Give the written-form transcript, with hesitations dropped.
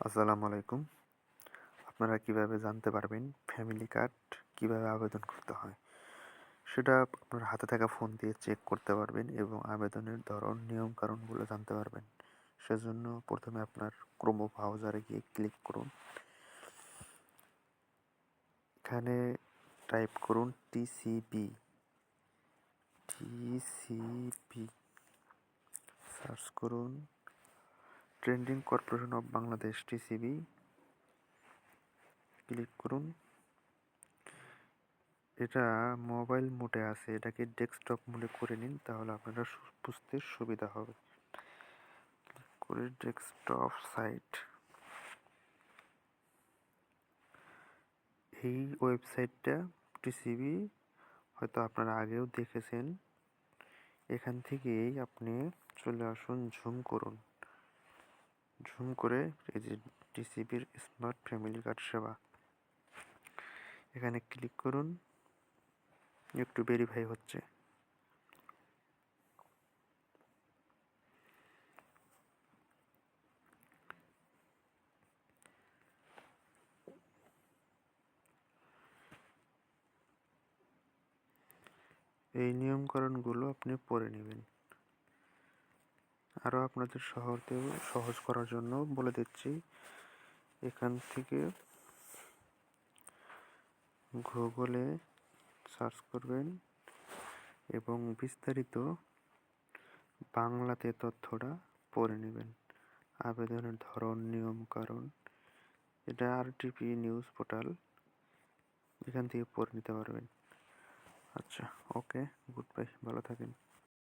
আসসালামু আলাইকুম। আপনারা কিভাবে জানতে পারবেন ফ্যামিলি কার্ড কিভাবে আবেদন করতে হয়? সেটা আপনার হাতে থাকা ফোন দিয়ে চেক করতে পারবেন এবং আবেদনের ধরন, নিয়ম-কানুনগুলো জানতে পারবেন। সেজন্য ১ম এ আপনার ক্রোম ব্রাউজারে গিয়ে ক্লিক করুন। এখানে টাইপ করুন টিসিবি সার্চ করুন। Trending corporation of Bangladesh TCB click করুন। এটা মোবাইল মোডে আছে, এটাকে ডেস্কটপ মোডে করে নিন, তাহলে আপনারা বুঝতে সুবিধা হবে। ক্লিক করে ডেস্কটপ সাইট। এই ওয়েবসাইটটা টিসিবি হয়তো আপনারা আগেও দেখেছেন। এখান থেকেই আপনি চলে আসুন, ঝুম করুন। ঝুম করে এই যে টিসিবির স্মার্ট ফ্যামিলি কার্ড সেবা, এখানে ক্লিক করুন। একটু ভেরিফাই হচ্ছে। এই নিয়মকানুনগুলো আপনি পড়ে নেবেন। আরও আপনাদের সহজ করার জন্য বলে দিচ্ছি, এখান থেকে গুগলে সার্চ করবেন এবং বিস্তারিত বাংলাতে তথ্যটা পড়ে নেবেন। আবেদনের ধরন, নিয়ম-কানুন, এটা আরটিপি নিউজ পোর্টাল, এখান থেকে পড়ে নিতে পারবেন। আচ্ছা, ওকে, গুড বাই, ভালো থাকেন।